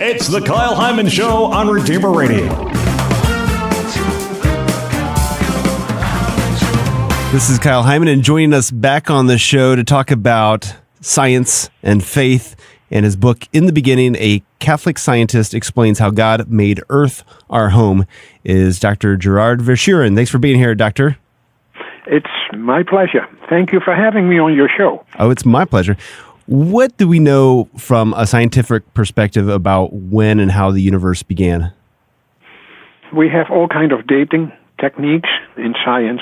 It's the Kyle Hyman Show on Redeemer Radio. This is Kyle Hyman, and joining us back on the show to talk about science and faith and his book, In the Beginning, A Catholic Scientist Explains How God Made Earth Our Home, is Dr. Gerard Verschuuren. Thanks for being here, Doctor. It's my pleasure. Thank you for having me on your show. Oh, it's my pleasure. What do we know from a scientific perspective about when and how the universe began? We have all kind of dating techniques in science,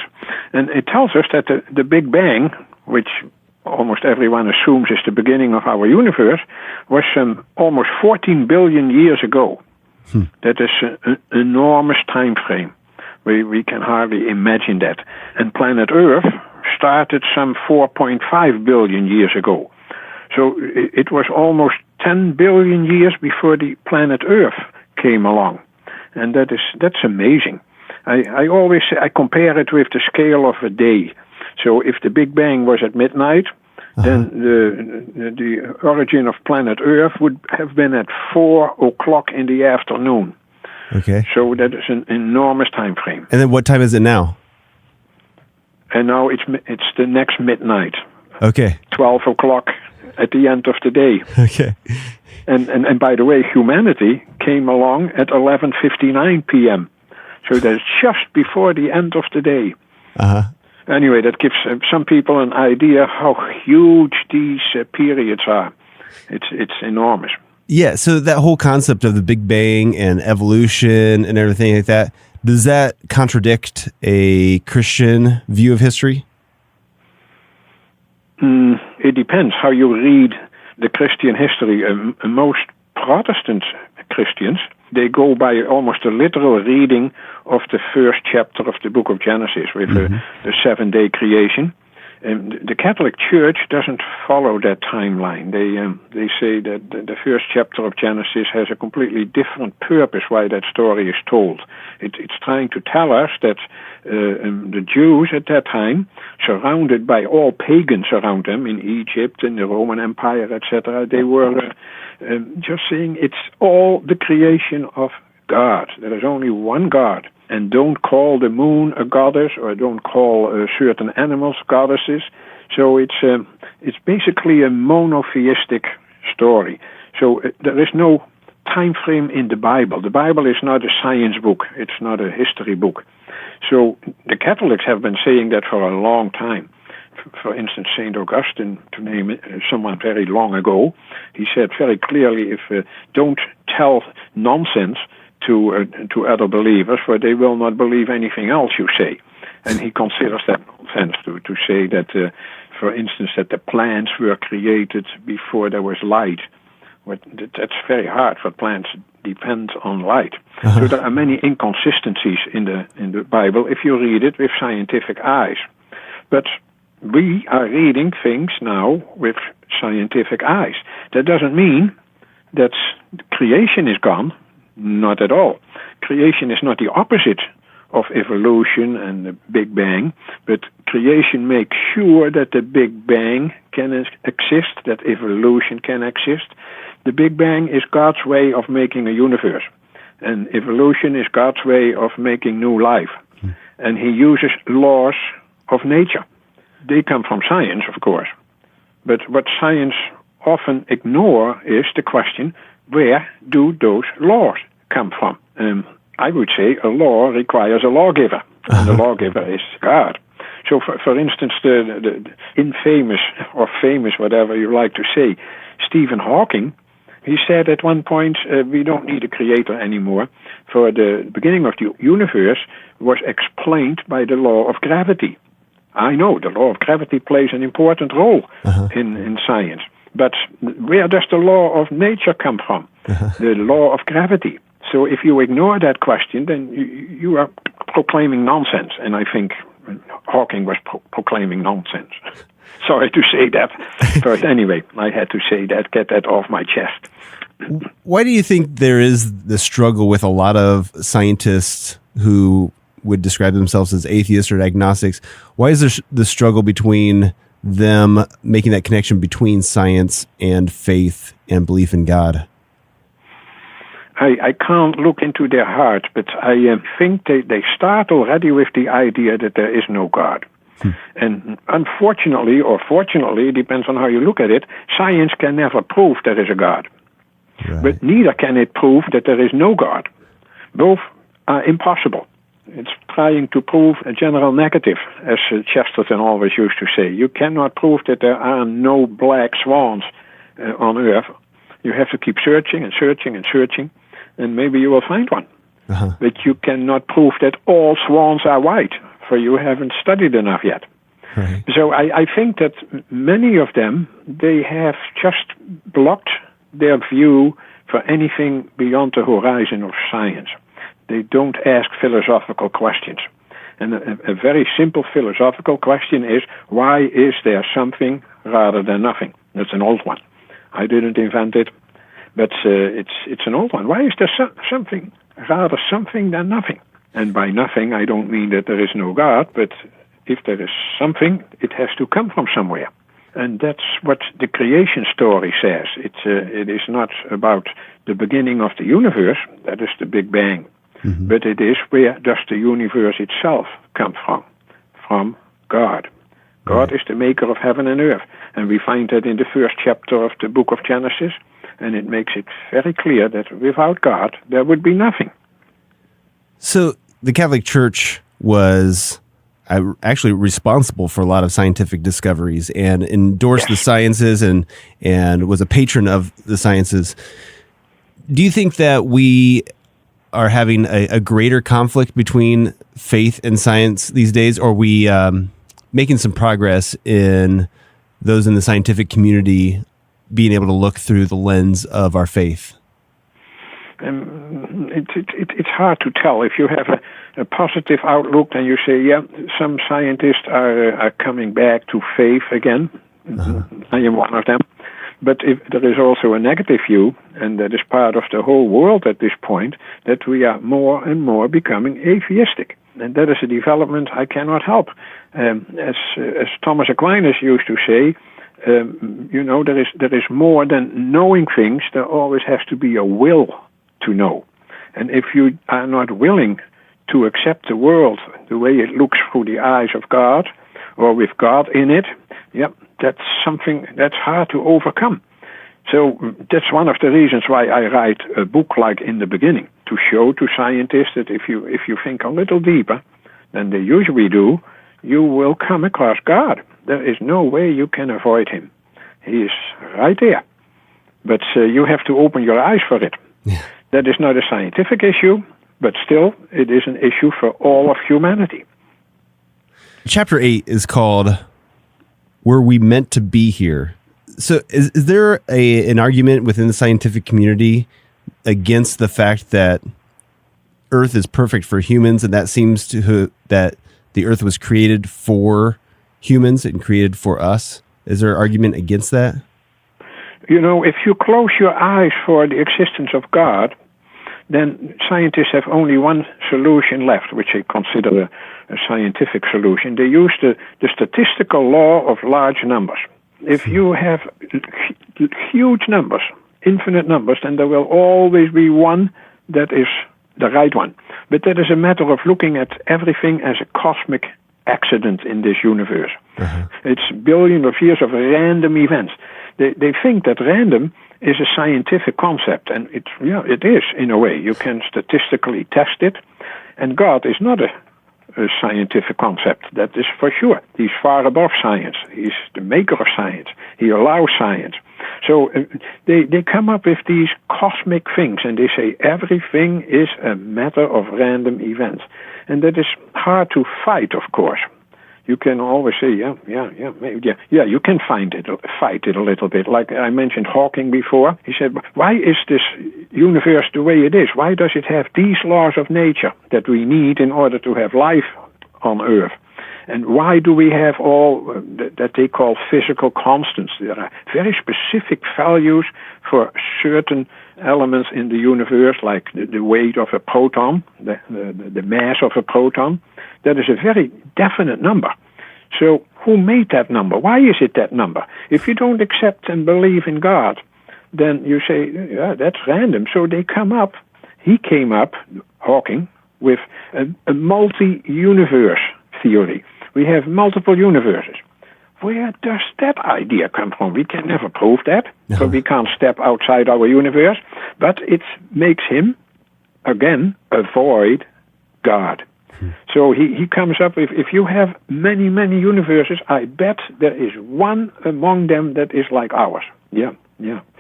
and it tells us that the Big Bang, which almost everyone assumes is the beginning of our universe, was almost 14 billion years ago. That is an enormous time frame. We can hardly imagine that. And planet Earth started some 4.5 billion years ago. So it was almost 10 billion years before the planet Earth came along. And that's amazing. I always say, I compare it with the scale of a day. So if the Big Bang was at midnight, then the origin of planet Earth would have been at 4 o'clock in the afternoon. Okay. So that is an enormous time frame. And then what time is it now? And now it's the next midnight. Okay. 12 o'clock at the end of the day. Okay. And by the way, humanity came along at 11:59 p.m. So that's just before the end of the day. Anyway, that gives some people an idea how huge these periods are. It's enormous. Yeah, so that whole concept of the Big Bang and evolution and everything like that, does that contradict a Christian view of history? It depends how you read the Christian history. Most Protestant Christians, they go by almost a literal reading of the first chapter of the book of Genesis with the 7-day creation. The Catholic Church doesn't follow that timeline. They say that the first chapter of Genesis has a completely different purpose why that story is told. It's trying to tell us that the Jews at that time, surrounded by all pagans around them in Egypt, in the Roman Empire, etc., they were just saying it's all the creation of God. There is only one God. And don't call the moon a goddess, or don't call certain animals goddesses. So it's basically a monotheistic story. So there is no time frame in the Bible. The Bible is not a science book. It's not a history book. So the Catholics have been saying that for a long time. For instance, St. Augustine, to name someone very long ago, he said very clearly, if don't tell nonsense to other believers, for they will not believe anything else you say. And he considers that nonsense to say that, for instance, that the plants were created before there was light. That's very hard, for plants depend on light. So there are many inconsistencies in the Bible if you read it with scientific eyes. But we are reading things now with scientific eyes. That doesn't mean that creation is gone. Not at all. Creation is not the opposite of evolution and the Big Bang, but creation makes sure that the Big Bang can exist, that evolution can exist. The Big Bang is God's way of making a universe, and evolution is God's way of making new life. And he uses laws of nature. They come from science, of course. But what science often ignore is the question, where do those laws come from? I would say a law requires a lawgiver, and the lawgiver is God. So, for instance, the infamous or famous, whatever you like to say, Stephen Hawking, he said at one point, we don't need a creator anymore, for the beginning of the universe was explained by the law of gravity. I know the law of gravity plays an important role in science. But where does the law of nature come from? The law of gravity. So if you ignore that question, then you are proclaiming nonsense. And I think Hawking was proclaiming nonsense. Sorry to say that. But anyway, I had to say that, get that off my chest. Why do you think there is the struggle with a lot of scientists who would describe themselves as atheists or agnostics? Why is there the struggle between them making that connection between science and faith and belief in God? I can't look into their heart, but I think they start already with the idea that there is no God. And unfortunately, or fortunately, it depends on how you look at it, science can never prove there is a God. Right. But neither can it prove that there is no God. Both are impossible. It's trying to prove a general negative, as Chesterton always used to say. You cannot prove that there are no black swans on Earth. You have to keep searching and searching and searching, and maybe you will find one. Uh-huh. But you cannot prove that all swans are white, for you haven't studied enough yet. Right. So I think that many of them, they have just blocked their view for anything beyond the horizon of science. They don't ask philosophical questions. And a very simple philosophical question is, why is there something rather than nothing? That's an old one. I didn't invent it, but it's an old one. Why is there something rather something than nothing? And by nothing, I don't mean that there is no God, but if there is something, it has to come from somewhere. And that's what the creation story says. It is not about the beginning of the universe, that is the Big Bang, but it is where does the universe itself come from? From God. God is the maker of heaven and earth. And we find that in the first chapter of the book of Genesis, and it makes it very clear that without God, there would be nothing. So the Catholic Church was actually responsible for a lot of scientific discoveries and endorsed the sciences and was a patron of the sciences. Do you think that we are having a greater conflict between faith and science these days, or are we making some progress in those in the scientific community being able to look through the lens of our faith? It's hard to tell. If you have a positive outlook, then you say, yeah, some scientists are coming back to faith again. I am one of them. But if there is also a negative view, and that is part of the whole world at this point, that we are more and more becoming atheistic. And that is a development I cannot help. As Thomas Aquinas used to say, there is more than knowing things. There always has to be a will to know. And if you are not willing to accept the world the way it looks through the eyes of God, or with God in it, that's something that's hard to overcome. So that's one of the reasons why I write a book like In the Beginning, to show to scientists that if you think a little deeper than they usually do, you will come across God. There is no way you can avoid him. He is right there. But you have to open your eyes for it. Yeah. That is not a scientific issue, but still it is an issue for all of humanity. Chapter 8 is called Were We Meant to Be Here? So is there an argument within the scientific community against the fact that Earth is perfect for humans, and that seems to that the Earth was created for humans and created for us? Is there an argument against that? If you close your eyes for the existence of God, then scientists have only one solution left, which they consider a scientific solution. They use the statistical law of large numbers. If you have huge numbers, infinite numbers, then there will always be one that is the right one. But that is a matter of looking at everything as a cosmic accident in this universe. It's billions of years of random events. They think that random is a scientific concept, and it is in a way. You can statistically test it, and God is not a scientific concept. That is for sure. He's far above science. He's the maker of science. He allows science. So they come up with these cosmic things, and they say everything is a matter of random events. And that is hard to fight, of course. You can always say, you can fight it a little bit. Like I mentioned Hawking before. He said, why is this universe the way it is? Why does it have these laws of nature that we need in order to have life on Earth? And why do we have all that they call physical constants? There are very specific values for certain elements in the universe, like the weight of a proton, the mass of a proton. That is a very definite number. So who made that number? Why is it that number? If you don't accept and believe in God, then you say, that's random. So they come up he came up, Hawking, with a multi-universe theory. We have multiple universes. Where does that idea come from? We can never prove that, so we can't step outside our universe. But it makes him, again, avoid God. So he comes up with, if you have many, many universes, I bet there is one among them that is like ours. Yeah.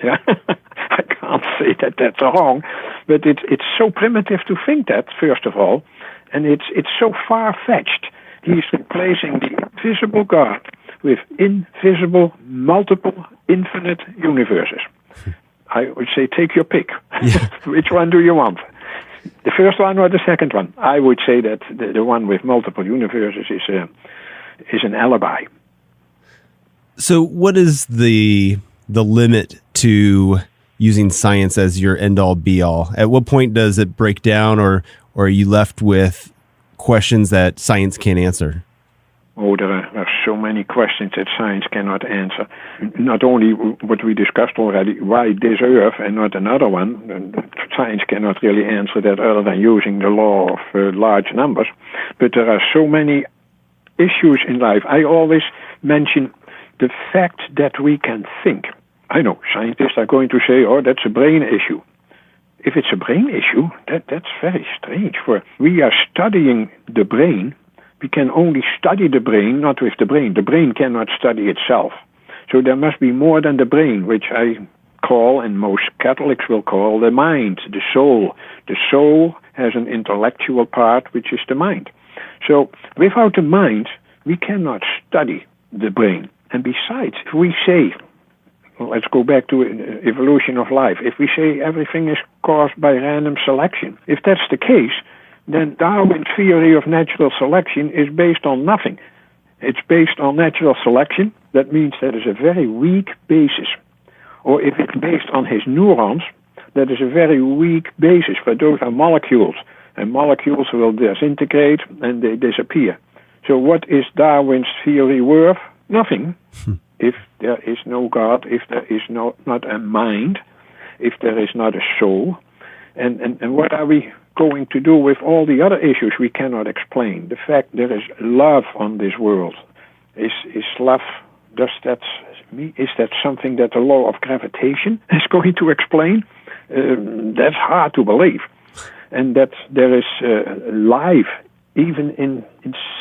I can't say that that's wrong, but it's so primitive to think that, first of all, and it's so far-fetched. He's replacing the invisible God with invisible, multiple, infinite universes. I would say take your pick. Yeah. Which one do you want? The first one or the second one? I would say that the one with multiple universes is an alibi. So what is the limit to using science as your end-all, be-all? At what point does it break down, or are you left with questions that science can't answer? Oh, there are so many questions that science cannot answer. Not only what we discussed already, why this Earth and not another one. Science cannot really answer that other than using the law of large numbers. But there are so many issues in life. I always mention the fact that we can think. I know scientists are going to say, oh, that's a brain issue. If it's a brain issue, that's very strange. For we are studying the brain. We can only study the brain, not with the brain. The brain cannot study itself. So there must be more than the brain, which I call, and most Catholics will call, the mind, the soul. The soul has an intellectual part, which is the mind. So without the mind, we cannot study the brain. And besides, if we say, let's go back to evolution of life, if we say everything is caused by random selection, if that's the case, then Darwin's theory of natural selection is based on nothing. It's based on natural selection. That means that is a very weak basis. Or if it's based on his neurons, that is a very weak basis, but those are molecules. And molecules will disintegrate and they disappear. So what is Darwin's theory worth? Nothing. If there is no God, if there is not a mind, if there is not a soul, and what are we going to do with all the other issues we cannot explain? The fact there is love on this world. Is love, is that something that the law of gravitation is going to explain? That's hard to believe. And that there is life, even in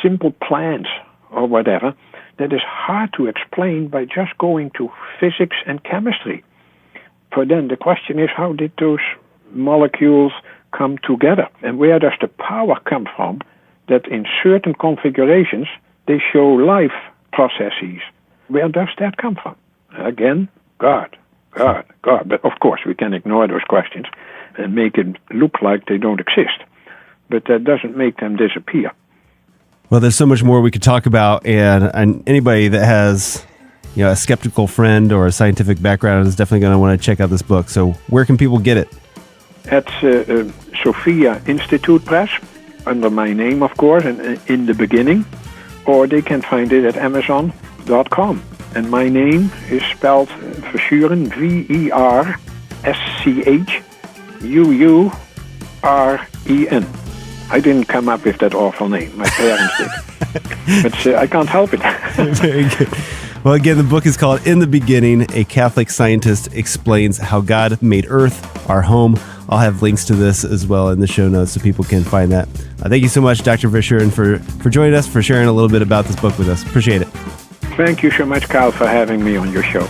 simple plants or whatever, that is hard to explain by just going to physics and chemistry. For then the question is, how did those molecules come together? And where does the power come from that in certain configurations they show life processes? Where does that come from? Again, God. But of course we can ignore those questions and make it look like they don't exist. But that doesn't make them disappear. Well, there's so much more we could talk about, and anybody that has a skeptical friend or a scientific background is definitely going to want to check out this book. So where can people get it? At Sophia Institute Press, under my name, of course, and in the beginning, or they can find it at Amazon.com. And my name is spelled Verschuuren, Verschuuren. I didn't come up with that awful name. My parents did. But I can't help it. Very good. Well, again, the book is called In the Beginning, A Catholic Scientist Explains How God Made Earth Our Home. I'll have links to this as well in the show notes so people can find that. Thank you so much, Dr. Verschuuren, for joining us, for sharing a little bit about this book with us. Appreciate it. Thank you so much, Kyle, for having me on your show.